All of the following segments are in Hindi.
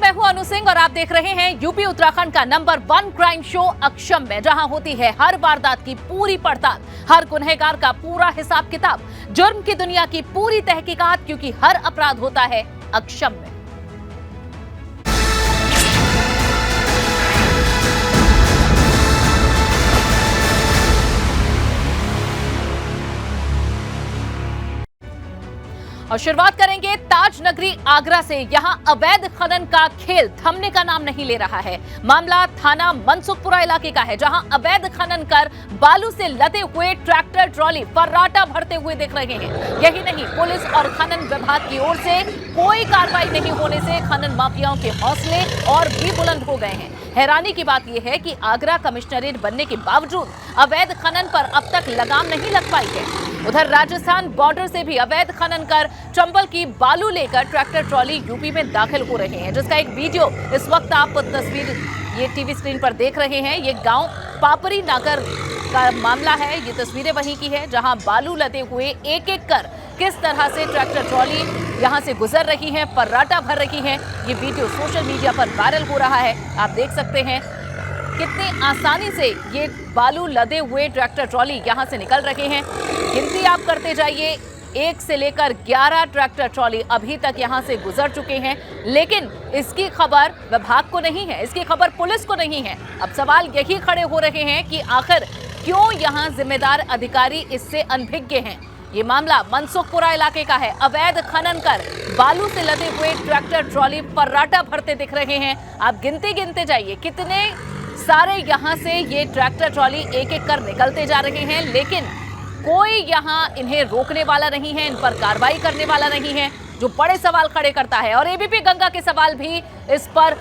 मैं हूं अनु सिंह और आप देख रहे हैं यूपी उत्तराखंड का नंबर 1 क्राइम शो अक्षम में, जहां होती है हर वारदात की पूरी पड़ताल, हर गुनहगार का पूरा हिसाब किताब, जुर्म की दुनिया की पूरी तहकीकात, क्योंकि हर अपराध होता है अक्षम में। और शुरुआत करेंगे ताज नगरी आगरा से। यहां अवैध खनन का खेल थमने का नाम नहीं ले रहा है। मामला थाना मनसुखपुरा इलाके का है, जहां अवैध खनन कर बालू से लदे हुए ट्रैक्टर ट्रॉली फर्राटा भरते हुए दिख रहे हैं। यही नहीं, पुलिस और खनन विभाग की ओर से कोई कार्रवाई नहीं होने से खनन माफियाओं के हौसले और भी बुलंद हो गए हैं। हैरानी की बात यह है कि आगरा कमिश्नरेट बनने के बावजूद अवैध खनन पर अब तक लगाम नहीं लग पाई है। उधर राजस्थान बॉर्डर से भी अवैध खनन कर चंबल की बालू लेकर ट्रैक्टर ट्रॉली यूपी में दाखिल हो रहे हैं, जिसका एक वीडियो इस वक्त आप तस्वीर ये टीवी स्क्रीन पर देख रहे हैं। ये गांव पापरी नागर का मामला है। ये तस्वीरें वहीं की है जहां बालू लदे हुए एक एक कर किस तरह से ट्रैक्टर ट्रॉली यहां से गुजर रही है, फर्राटा भर रही है। ये वीडियो सोशल मीडिया पर वायरल हो रहा है। आप देख सकते हैं कितनी आसानी से ये बालू लदे हुए ट्रैक्टर ट्रॉली यहां से निकल रहे हैं। गिनती आप करते जाइए, 1 से लेकर 11 ट्रैक्टर ट्रॉली अभी तक यहां से गुजर चुके हैं, लेकिन इसकी खबर विभाग को नहीं है, इसकी खबर पुलिस को नहीं है। अब सवाल यही खड़े हो रहे हैं कि आखिर क्यों यहां जिम्मेदार अधिकारी इससे अनभिज्ञ हैं। ये मामला मनसुखपुरा इलाके का है। अवैध खनन कर बालू से लदे हुए ट्रैक्टर ट्रॉली फर्राटा भरते दिख रहे हैं। आप गिनते जाइए कितने सारे यहां से ये ट्रैक्टर ट्रॉली एक एक कर निकलते जा रहे हैं, लेकिन कोई यहां इन्हें रोकने वाला नहीं है, इन पर कार्रवाई करने वाला नहीं है, जो बड़े सवाल खड़े करता है। और एबीपी गंगा के सवाल भी इस पर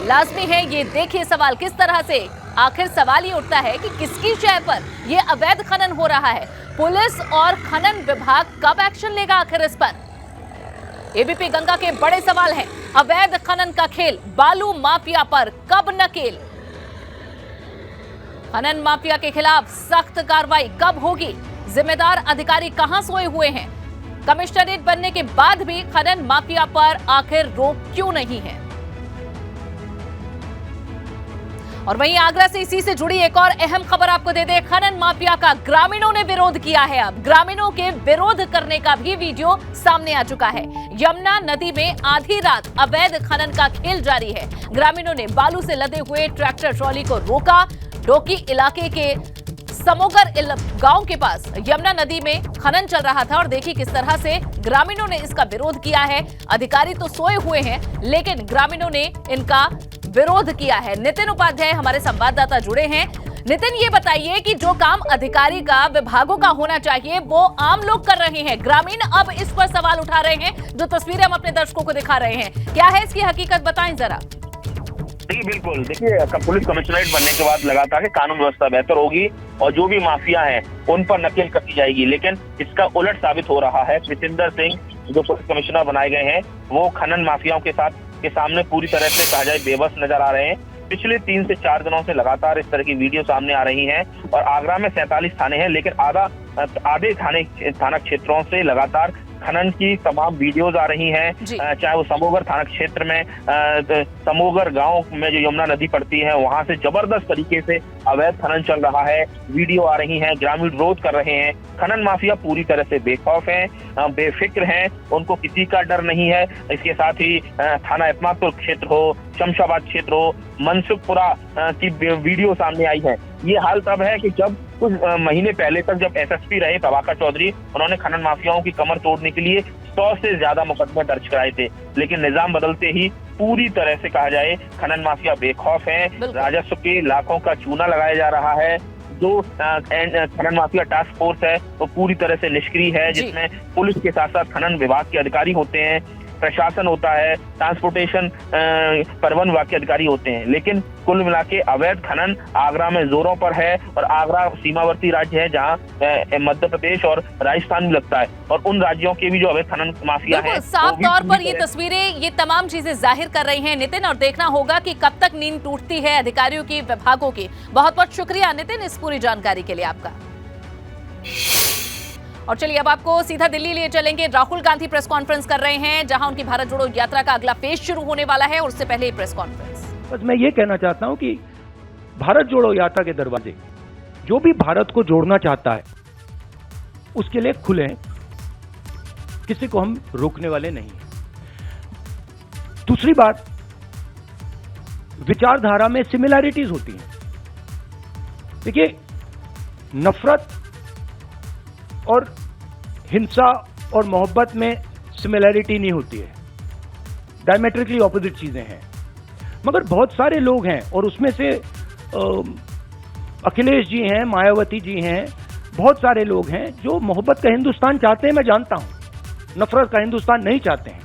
लाजमी है। ये देखिए सवाल किस तरह से, आखिर सवाल ये उठता है कि किसकी शय पर यह अवैध खनन हो रहा है। पुलिस और खनन विभाग कब एक्शन लेगा आखिर इस पर? एबीपी गंगा के बड़े सवाल हैं। अवैध खनन का खेल, बालू माफिया पर कब नकेल? खनन माफिया के खिलाफ सख्त कार्रवाई कब होगी? जिम्मेदार अधिकारी कहां सोए हुए हैं? कमिश्नरेट बनने के बाद भी खनन माफिया पर आखिर रोक क्यों नहीं है? और वहीं आगरा से इसी से जुड़ी एक और अहम खबर आपको दे दें। खनन माफिया का ग्रामीणों ने विरोध किया है। अब ग्रामीणों के विरोध करने का भी वीडियो सामने आ चुका है। यमुना नदी में आधी रात अवैध खनन का खेल जारी है। ग्रामीणों ने बालू से लदे हुए ट्रैक्टर ट्रॉली को रोका। डोकी इलाके के समोगर गांव के पास यमुना नदी में खनन चल रहा था और देखिए किस तरह से ग्रामीणों ने इसका विरोध किया है। अधिकारी तो सोए हुए हैं, लेकिन ग्रामीणों ने इनका विरोध किया है। नितिन उपाध्याय हमारे संवाददाता जुड़े हैं। नितिन, ये बताइए कि जो काम अधिकारी का, विभागों का होना चाहिए, वो आम लोग कर रहे हैं। ग्रामीण अब इस पर सवाल उठा रहे हैं। जो तस्वीरें हम अपने दर्शकों को दिखा रहे हैं, क्या है इसकी हकीकत, बताएं जरा। जी बिल्कुल, देखिए पुलिस कमिश्नरेट बनने के बाद लगा था कि कानून व्यवस्था बेहतर होगी और जो भी माफिया हैं उन पर नकेल कसी जाएगी, लेकिन इसका उलट साबित हो रहा है। प्रीतिंदर सिंह जो पुलिस कमिश्नर बनाए गए हैं, वो खनन माफियाओं के सामने पूरी तरह से कहा जाए बेबस नजर आ रहे हैं। पिछले 3 से 4 दिनों से लगातार इस तरह की वीडियो सामने आ रही हैं और आगरा में 47 थाने हैं, लेकिन आधे थाना क्षेत्रों से लगातार खनन की तमाम वीडियोज आ रही हैं। चाहे वो समोगर थाना क्षेत्र में समोगर गांव में जो यमुना नदी पड़ती है, वहां से जबरदस्त तरीके से अवैध खनन चल रहा है। वीडियो आ रही हैं, ग्रामीण विरोध कर रहे हैं। खनन माफिया पूरी तरह से बेखौफ हैं, बेफिक्र हैं, उनको किसी का डर नहीं है। इसके साथ ही थाना एतमादपुर क्षेत्र हो, शमशाबाद क्षेत्र हो, मनसुखपुरा की वीडियो सामने आई है। ये हाल तब है कि जब कुछ महीने पहले तक जब एसएसपी रहे प्रभाकर चौधरी, उन्होंने खनन माफियाओं की कमर तोड़ने के लिए 100 से ज्यादा मुकदमे दर्ज कराए थे, लेकिन निजाम बदलते ही पूरी तरह से कहा जाए खनन माफिया बेखौफ हैं। राजस्व के लाखों का चूना लगाया जा रहा है। जो खनन माफिया टास्क फोर्स है वो पूरी तरह से निष्क्रिय है, जिसमें पुलिस के साथ साथ खनन विभाग के अधिकारी होते हैं, प्रशासन होता है, ट्रांसपोर्टेशन परिवहन विभाग के अधिकारी होते हैं। लेकिन कुल मिला के अवैध खनन आगरा में जोरों पर है और आगरा सीमावर्ती राज्य है जहां मध्य प्रदेश और राजस्थान भी लगता है, और उन राज्यों के भी जो अवैध खनन माफिया है। साफ तौर पर ये तस्वीरें, ये तमाम चीजें जाहिर कर रही हैं नितिन, और देखना होगा कि कब तक नींद टूटती है अधिकारियों की, विभागों की। बहुत बहुत शुक्रिया नितिन इस पूरी जानकारी के लिए आपका। और चलिए अब आपको सीधा दिल्ली लिए चलेंगे। राहुल गांधी प्रेस कॉन्फ्रेंस कर रहे हैं, जहां उनकी भारत जोड़ो यात्रा का अगला फेज शुरू होने वाला है, और उससे पहले ये प्रेस कॉन्फ्रेंस। बस मैं ये कहना चाहता हूं कि भारत जोड़ो यात्रा के दरवाजे जो भी भारत को जोड़ना चाहता है उसके लिए खुले हैं, किसी को हम रोकने वाले नहीं हैं। दूसरी बात, विचारधारा में सिमिलैरिटीज होती हैं। देखिए, नफरत और हिंसा और मोहब्बत में सिमिलैरिटी नहीं होती है, डायमेट्रिकली ऑपोजिट चीजें हैं। मगर बहुत सारे लोग हैं, और उसमें से अखिलेश जी हैं, मायावती जी हैं, बहुत सारे लोग हैं जो मोहब्बत का हिंदुस्तान चाहते हैं, मैं जानता हूं, नफरत का हिंदुस्तान नहीं चाहते हैं।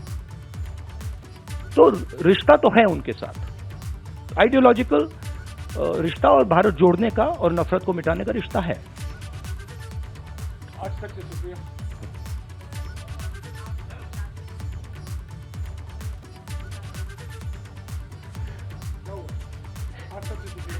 तो रिश्ता तो है उनके साथ, आइडियोलॉजिकल रिश्ता और भारत जोड़ने का और नफरत को मिटाने का रिश्ता है। आज तक से शुक्रिया। आज तक से शुक्रिया।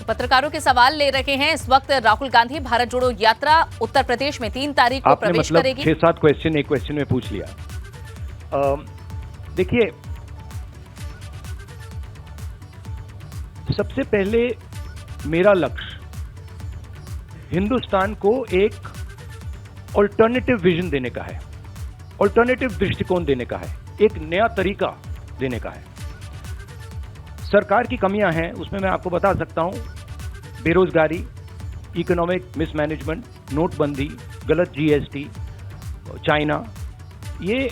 पत्रकारों के सवाल ले रहे हैं इस वक्त। राहुल गांधी भारत जोड़ो यात्रा उत्तर प्रदेश में 3 तारीख को आपने प्रवेश मतलब करेगी। 6-7 क्वेश्चन एक क्वेश्चन में पूछ लिया। देखिए, सबसे पहले मेरा लक्ष्य हिंदुस्तान को एक ऑल्टरनेटिव विजन देने का है, ऑल्टरनेटिव दृष्टिकोण देने का है, एक नया तरीका देने का है। सरकार की कमियां हैं, उसमें मैं आपको बता सकता हूं, बेरोजगारी, इकोनॉमिक मिसमैनेजमेंट, नोटबंदी, गलत जीएसटी, चाइना, ये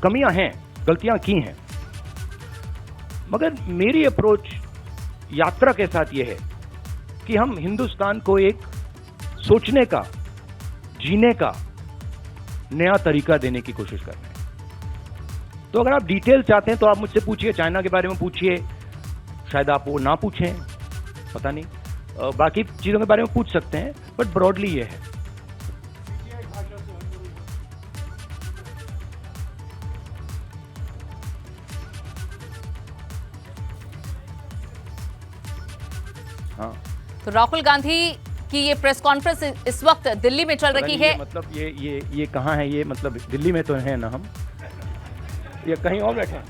कमियां हैं, गलतियां की हैं। मगर मेरी अप्रोच यात्रा के साथ ये है कि हम हिंदुस्तान को एक सोचने का, जीने का नया तरीका देने की कोशिश कर रहे हैं। तो अगर आप डिटेल चाहते हैं तो आप मुझसे पूछिए, चाइना के बारे में पूछिए, शायद आप वो ना पूछें, पता नहीं, बाकी चीज़ों के बारे में पूछ सकते हैं, बट ब्रॉडली ये है। हाँ, तो राहुल गांधी की ये प्रेस कॉन्फ्रेंस इस वक्त दिल्ली में चल रही है। मतलब ये कहाँ है? ये मतलब दिल्ली में तो है ना, हम ये कहीं और बैठे हैं?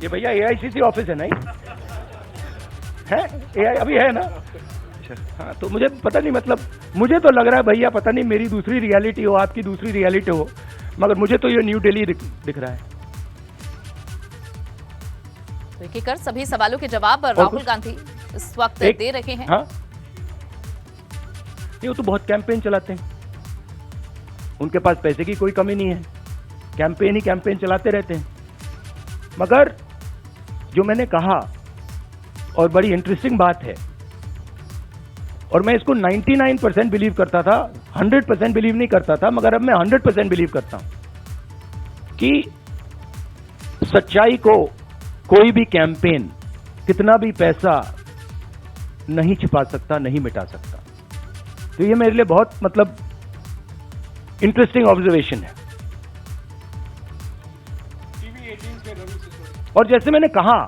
ये भैया एआईसीसी ऑफिस है नहीं है? एआई अभी है ना? हाँ, तो मुझे पता नहीं, मतलब मुझे तो लग रहा है भैया, पता नहीं मेरी दूसरी रियलिटी हो, आपकी दूसरी रियलिटी हो, मगर मुझे तो ये न्यू दिल्ली दिख रहा है। तो एक एक कर सभी सवालों के जवाब राहुल गांधी इस वक्त दे रहे हैं। हाँ, ये तो बहुत कैंपेन चलाते हैं, उनके पास पैसे की कोई कमी नहीं है, कैंपेन ही कैंपेन चलाते रहते हैं। मगर जो मैंने कहा, और बड़ी इंटरेस्टिंग बात है, और मैं इसको 99% बिलीव करता था, 100% बिलीव नहीं करता था, मगर अब मैं 100% बिलीव करता हूं कि सच्चाई को कोई भी कैंपेन, कितना भी पैसा नहीं छिपा सकता, नहीं मिटा सकता। तो ये मेरे लिए बहुत मतलब इंटरेस्टिंग ऑब्जर्वेशन है। और जैसे मैंने कहा,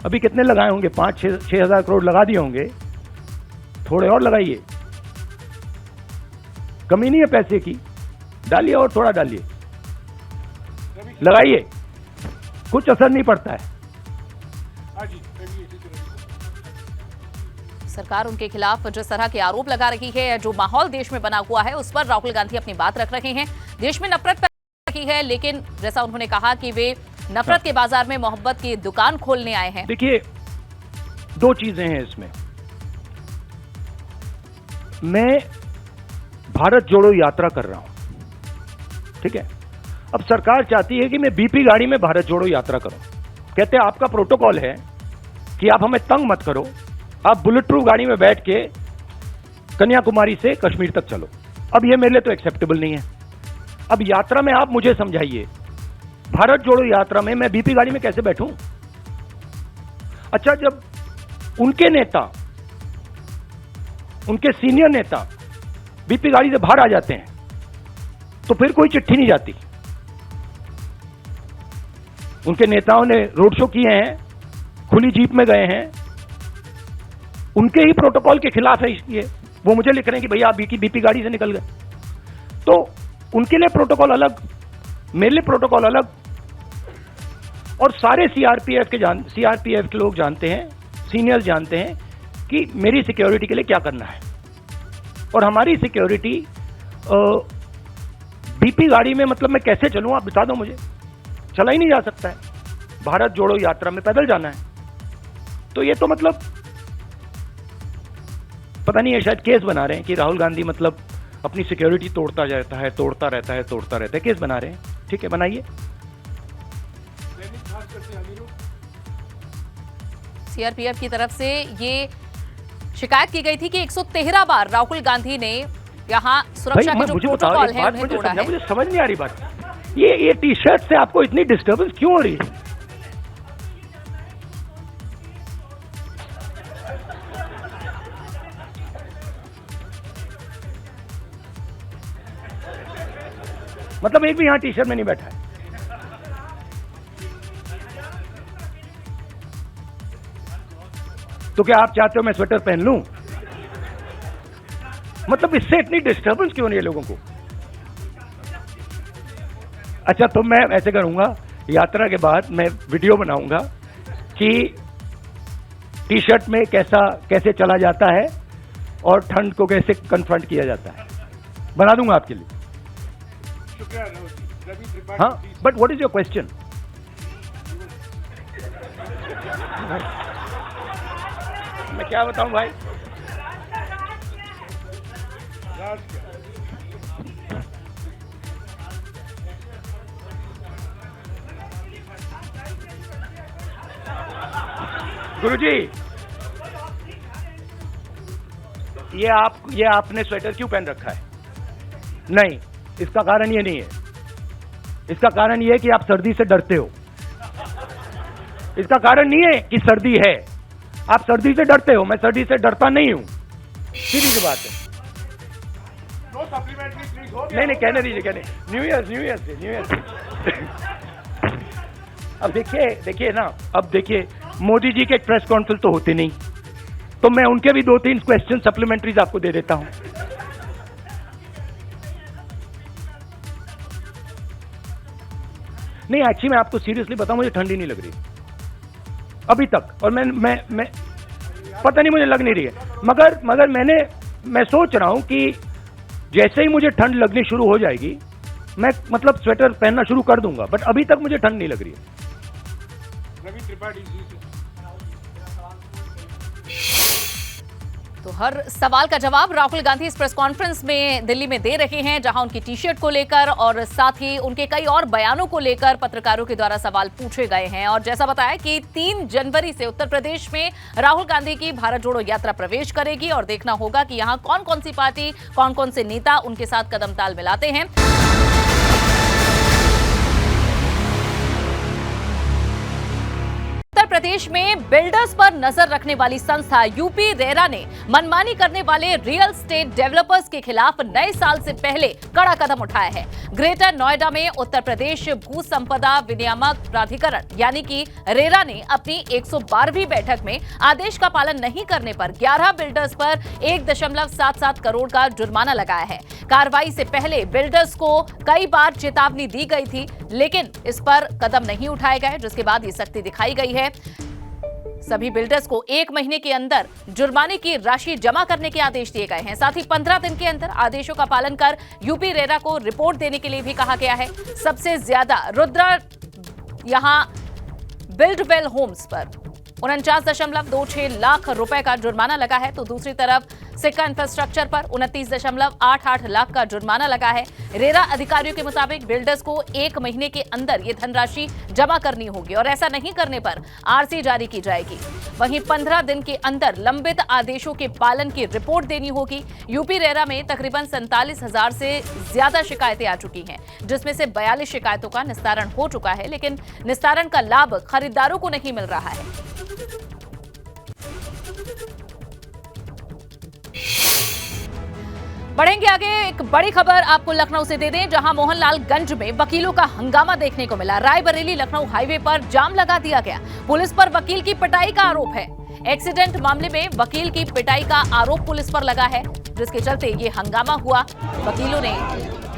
अभी कितने लगाए होंगे? 5-6 हजार करोड़ लगा दिए होंगे, थोड़े और लगाइए, कमी नहीं है पैसे की, डालिए और थोड़ा डालिए, लगाइए, कुछ असर नहीं पड़ता है। सरकार उनके खिलाफ जिस तरह के आरोप लगा रही है, जो माहौल देश में बना हुआ है, उस पर राहुल गांधी अपनी बात रख रहे हैं। देश में नफरत पैदा की है, लेकिन जैसा उन्होंने कहा कि वे नफरत के बाजार में मोहब्बत की दुकान खोलने आए हैं। देखिए, 2 चीजें हैं इसमें। मैं भारत जोड़ो यात्रा कर रहा हूं, ठीक है? अब सरकार चाहती है कि मैं बीपी गाड़ी में भारत जोड़ो यात्रा करूं। कहते हैं आपका प्रोटोकॉल है कि आप हमें तंग मत करो, आप बुलेट प्रूफ गाड़ी में बैठ के कन्याकुमारी से कश्मीर तक चलो। अब ये मेरे लिए तो एक्सेप्टेबल नहीं है। अब यात्रा में आप मुझे समझाइए, भारत जोड़ो यात्रा में मैं बीपी गाड़ी में कैसे बैठूं? अच्छा, जब उनके नेता, उनके सीनियर नेता बीपी गाड़ी से बाहर आ जाते हैं तो फिर कोई चिट्ठी नहीं जाती। उनके नेताओं ने रोड शो किए हैं, खुली जीप में गए हैं, उनके ही प्रोटोकॉल के खिलाफ है ये। वो मुझे लिख रहे हैं कि भैया आप बीपी गाड़ी से निकल गए। तो उनके लिए प्रोटोकॉल अलग, मेरे लिए प्रोटोकॉल अलग। और सारे सीआरपीएफ के लोग जानते हैं, सीनियर्स जानते हैं कि मेरी सिक्योरिटी के लिए क्या करना है। और हमारी सिक्योरिटी बीपी गाड़ी में, मतलब मैं कैसे चलूं आप बता दो मुझे। चला ही नहीं जा सकता है, भारत जोड़ो यात्रा में पैदल जाना है। तो ये तो मतलब पता नहीं है, शायद केस बना रहे हैं कि राहुल गांधी मतलब अपनी सिक्योरिटी तोड़ता रहता है, केस बना रहे हैं। ठीक है, बनाइए। सीआरपीएफ की तरफ से ये शिकायत की गई थी कि 113 बार राहुल गांधी ने यहां सुरक्षा के जो प्रोटोकॉल है उन्हें तोड़ा है। मुझे समझ नहीं आ रही बात। ये टी शर्ट से आपको इतनी डिस्टर्बेंस क्यों हो रही है? मतलब एक भी यहां टी शर्ट में नहीं बैठा है। तो क्या आप चाहते हो मैं स्वेटर पहन लूं? मतलब इससे इतनी डिस्टर्बेंस क्यों नहीं है लोगों को? अच्छा, तो मैं ऐसे करूंगा, यात्रा के बाद मैं वीडियो बनाऊंगा कि टी शर्ट में कैसे चला जाता है और ठंड को कैसे कन्फ्रंट किया जाता है। बना दूंगा आपके लिए। हाँ, but what is your question? मैं क्या बताऊं भाई? गुरुजी, ये आपने स्वेटर क्यों पहन रखा है? नहीं, इसका कारण ये नहीं है। इसका कारण ये है कि आप सर्दी से डरते हो। इसका कारण नहीं है कि सर्दी है, आप सर्दी से डरते हो। मैं सर्दी से डरता नहीं हूं, सीधी सी बात है। नहीं, कहने दीजिए। न्यू ईयर से अब देखिए ना, अब देखिए मोदी जी के एक प्रेस कॉन्फ्रेंस तो होते नहीं, तो मैं उनके भी 2-3 क्वेश्चन सप्लीमेंट्रीज आपको दे देता हूं। नहीं, एक्चुअली मैं आपको सीरियसली बताऊं, मुझे ठंडी नहीं लग रही अभी तक। और मैं पता नहीं, मुझे लग नहीं रही है। मगर मैं सोच रहा हूं कि जैसे ही मुझे ठंड लगनी शुरू हो जाएगी, मैं मतलब स्वेटर पहनना शुरू कर दूंगा। बट अभी तक मुझे ठंड नहीं लग रही है। तो हर सवाल का जवाब राहुल गांधी इस प्रेस कॉन्फ्रेंस में दिल्ली में दे रहे हैं, जहां उनकी टी शर्ट को लेकर और साथ ही उनके कई और बयानों को लेकर पत्रकारों के द्वारा सवाल पूछे गए हैं। और जैसा बताया कि 3 जनवरी से उत्तर प्रदेश में राहुल गांधी की भारत जोड़ो यात्रा प्रवेश करेगी और देखना होगा कि यहां कौन कौन सी पार्टी, कौन कौन से नेता उनके साथ कदम ताल मिलाते हैं। उत्तर प्रदेश में बिल्डर्स पर नजर रखने वाली संस्था यूपी रेरा ने मनमानी करने वाले रियल एस्टेट डेवलपर्स के खिलाफ नए साल से पहले कड़ा कदम उठाया है। ग्रेटर नोएडा में उत्तर प्रदेश भू संपदा विनियामक प्राधिकरण यानी कि रेरा ने अपनी 112वीं बैठक में आदेश का पालन नहीं करने पर 11 बिल्डर्स पर 1.77 करोड़ का जुर्माना लगाया है। कार्रवाई से पहले बिल्डर्स को कई बार चेतावनी दी गई थी, लेकिन इस पर कदम नहीं उठाए गए, जिसके बाद ये सख्ती दिखाई गई है। सभी बिल्डर्स को 1 महीने के अंदर जुर्माने की राशि जमा करने के आदेश दिए गए हैं। साथ ही 15 दिन के अंदर आदेशों का पालन कर यूपी रेरा को रिपोर्ट देने के लिए भी कहा गया है। सबसे ज्यादा रुद्रा यहां बिल्डवेल होम्स पर 49.26 लाख रुपए का जुर्माना लगा है, तो दूसरी तरफ सिक्का इंफ्रास्ट्रक्चर पर 29.88 लाख का जुर्माना लगा है। रेरा अधिकारियों के मुताबिक बिल्डर्स को 1 महीने के अंदर ये धनराशि जमा करनी होगी और ऐसा नहीं करने पर आरसी जारी की जाएगी। वहीं 15 दिन के अंदर लंबित आदेशों के पालन की रिपोर्ट देनी होगी। यूपी रेरा में तकरीबन 47,000 से ज्यादा शिकायतें आ चुकी हैं, जिसमें से 42 शिकायतों का निस्तारण हो चुका है, लेकिन निस्तारण का लाभ खरीदारों को नहीं मिल रहा है। बढ़ेंगे आगे। एक बड़ी खबर आपको लखनऊ से दे दें, जहां मोहनलालगंज में वकीलों का हंगामा देखने को मिला। रायबरेली लखनऊ हाईवे पर जाम लगा दिया गया। पुलिस पर वकील की पिटाई का आरोप है। एक्सीडेंट मामले में वकील की पिटाई का आरोप पुलिस पर लगा है, जिसके चलते ये हंगामा हुआ। वकीलों ने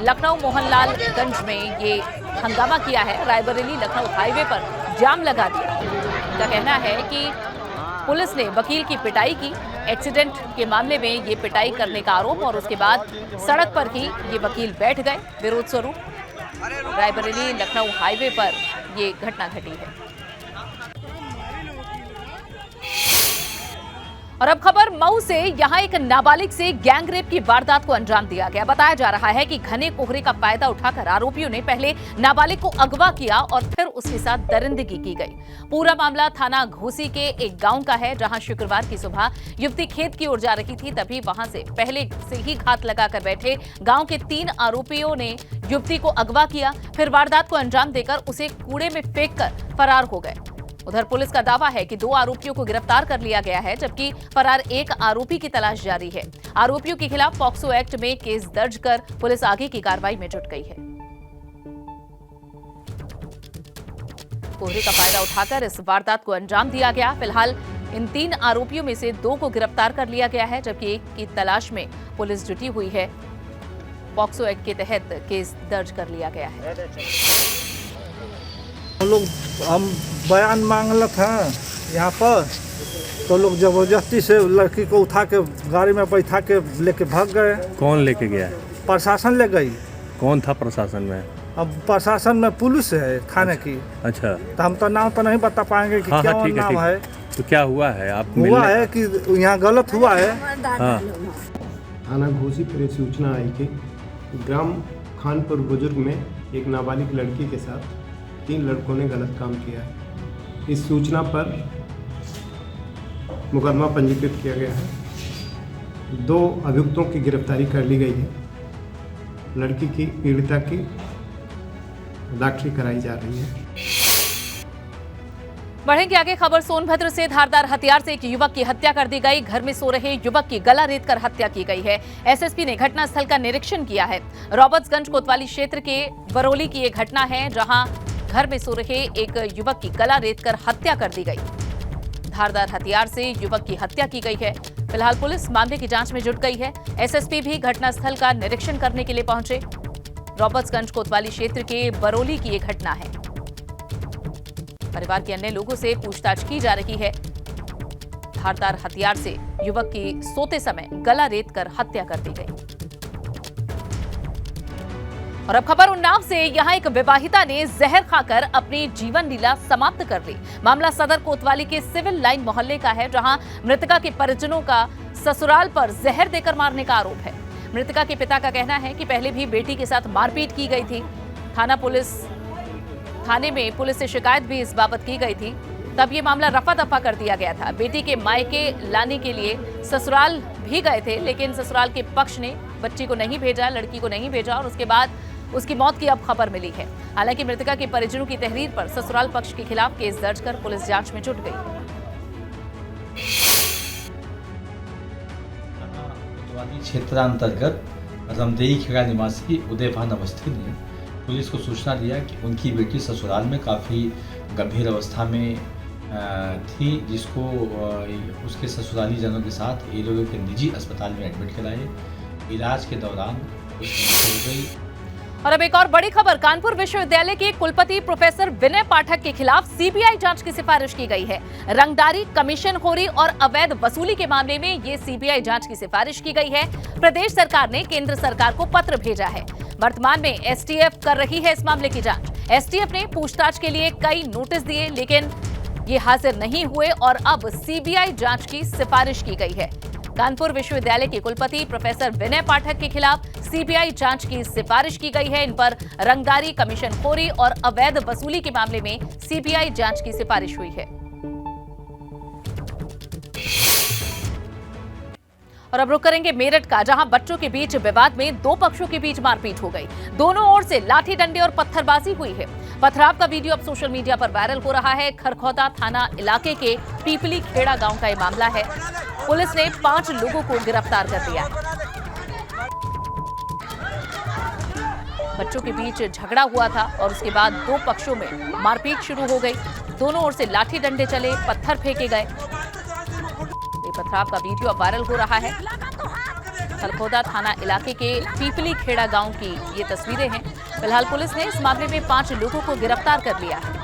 लखनऊ मोहनलालगंज में ये हंगामा किया है। रायबरेली लखनऊ हाईवे पर जाम लगा दिया। उनका कहना है कि पुलिस ने वकील की पिटाई की। एक्सीडेंट के मामले में ये पिटाई करने का आरोप, और उसके बाद सड़क पर ही ये वकील बैठ गए विरोध स्वरूप। रायबरेली लखनऊ हाईवे पर ये घटना घटी है। और अब खबर मऊ से। यहां एक नाबालिग से गैंगरेप की वारदात को अंजाम दिया गया। बताया जा रहा है कि घने कोहरे का फायदा उठाकर आरोपियों ने पहले नाबालिग को अगवा किया और फिर उसके साथ दरिंदगी की गई। पूरा मामला थाना घोसी के एक गांव का है, जहां शुक्रवार की सुबह युवती खेत की ओर जा रही थी, तभी वहां से पहले से ही घात लगाकर बैठे गांव के 3 आरोपियों ने युवती को अगवा किया, फिर वारदात को अंजाम देकर उसे कूड़े में फेंककर फरार हो गए। उधर पुलिस का दावा है कि 2 आरोपियों को गिरफ्तार कर लिया गया है, जबकि फरार एक आरोपी की तलाश जारी है। आरोपियों के खिलाफ पॉक्सो एक्ट में केस दर्ज कर पुलिस आगे की कार्रवाई में जुट गई है। कोहरे का फायदा उठाकर इस वारदात को अंजाम दिया गया। फिलहाल इन 3 आरोपियों में से 2 को गिरफ्तार कर लिया गया है, जबकि एक की तलाश में पुलिस जुटी हुई है। पॉक्सो एक्ट के तहत केस दर्ज कर लिया गया है। हम बयान मांगलक हैं यहाँ पर, तो लोग जबरदस्ती से लड़की को उठा के गाड़ी में बैठा के लेके भाग गए। कौन लेके गया? प्रशासन ले गई। कौन था प्रशासन में? अब प्रशासन में पुलिस है थाने की। अच्छा, तो हम तो नाम तो नहीं बता पाएंगे कि क्या ठीक नाम है। तो क्या हुआ है? आप हुआ है कि यहाँ गलत हुआ है। हाँ। थाना घोसी पर एक सूचना आई कि ग्राम खानपुर बुजुर्ग में एक नाबालिग लड़की के साथ 3 लड़कों ने गलत काम किया है। इस सूचना पर मुकदमा पंजीकृत किया गया है। 2 अभियुक्तों की गिरफ्तारी कर ली गई है। लड़की की पीड़िता की दाखिल कराई जा रही है। बढ़ेंगे आगे। खबर सोनभद्र से। धारदार हथियार से एक युवक की हत्या कर दी गई। घर में सो रहे युवक की गला रेतकर हत्या की गई है। एसएसपी ने घटनास्थल का निरीक्षण किया है। रॉबर्ट्सगंज कोतवाली क्षेत्र के बरौली की ये घटना है, जहां घर में सो रहे एक युवक की गला रेतकर हत्या कर दी गई। धारदार हथियार से युवक की हत्या की गई है। फिलहाल पुलिस मामले की जांच में जुट गई है। एसएसपी भी घटनास्थल का निरीक्षण करने के लिए पहुंचे। रॉबर्ट्सगंज कोतवाली क्षेत्र के बरौली की ये घटना है। परिवार के अन्य लोगों से पूछताछ की जा रही है। धारदार हथियार से युवक की सोते समय गला रेतकर हत्या कर दी गई। और अब खबर उन्नाव से। यहां एक विवाहिता ने जहर खाकर अपनी जीवन लीला समाप्त कर ली। मामला सदर कोतवाली के सिविल लाइन मोहल्ले का है, जहां मृतका के परिजनों का ससुराल पर जहर देकर मारने का आरोप है। मृतका के पिता का कहना है कि पहले भी बेटी के साथ मारपीट की गई थी। थाने में पुलिस से शिकायत भी इस बाबत की गई थी, तब ये मामला रफा दफा कर दिया गया था। बेटी के मायके लाने के लिए ससुराल भी गए थे, लेकिन ससुराल के पक्ष ने बच्ची को नहीं भेजा, लड़की को नहीं भेजा, और उसके बाद उसकी मौत की अब खबर मिली है। हालांकि मृतका के परिजनों की तहरीर पर ससुराल पक्ष के खिलाफ केस दर्ज कर पुलिस जांच में जुट गई। कोतवाली क्षेत्रांतर्गत रमदेई खेड़ा निवासी उदय भान अवस्थी ने पुलिस को सूचना दिया कि उनकी बेटी ससुराल में काफ़ी गंभीर अवस्था में थी, जिसको उसके ससुराली जनों के साथ ये लोग एक निजी अस्पताल में एडमिट कराए। इलाज के दौरान उसकी मौत हो गई। और अब एक और बड़ी खबर। कानपुर विश्वविद्यालय के कुलपति प्रोफेसर विनय पाठक के खिलाफ सीबीआई जांच की सिफारिश की गई है। रंगदारी, कमीशनखोरी और अवैध वसूली के मामले में ये सीबीआई जांच की सिफारिश की गई है। प्रदेश सरकार ने केंद्र सरकार को पत्र भेजा है। वर्तमान में एसटीएफ कर रही है इस मामले की जांच। एसटीएफ ने पूछताछ के लिए कई नोटिस दिए, लेकिन ये हाजिर नहीं हुए और अब सीबीआई जांच की सिफारिश की गई है। कानपुर विश्वविद्यालय के कुलपति प्रोफेसर विनय पाठक के खिलाफ सीबीआई जांच की सिफारिश की गई है। इन पर रंगदारी, कमीशनखोरी और अवैध वसूली के मामले में सीबीआई जांच की सिफारिश हुई है। और अब रुक करेंगे मेरठ का, जहां बच्चों के बीच विवाद में 2 पक्षों के बीच मारपीट हो गई। दोनों ओर से लाठी डंडे और पत्थरबाजी हुई है। पथराव का वीडियो अब सोशल मीडिया पर वायरल हो रहा है। खरखौदा थाना इलाके के पीपली खेड़ा गांव का ये मामला है। पुलिस ने 5 लोगों को गिरफ्तार कर लिया है। बच्चों के बीच झगड़ा हुआ था और उसके बाद दो पक्षों में मारपीट शुरू हो गई। दोनों ओर से लाठी डंडे चले, पत्थर फेंके गए। ये पथराव का वीडियो अब वायरल हो रहा है। थलखोदा थाना इलाके के पीपली खेड़ा गांव की ये तस्वीरें हैं। फिलहाल पुलिस ने इस मामले में 5 लोगों को गिरफ्तार कर लिया है।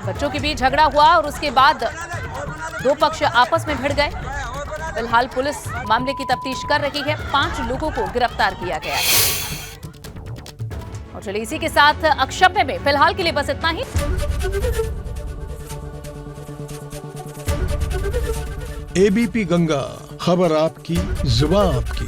बच्चों के बीच झगड़ा हुआ और उसके बाद दो पक्ष आपस में भिड़ गए। फिलहाल पुलिस मामले की तफ्तीश कर रही है। 5 लोगों को गिरफ्तार किया गया है। और चलिए इसी के साथ अक्षम्य में फिलहाल के लिए बस इतना ही। एबीपी गंगा, खबर आपकी, जुबान आपकी।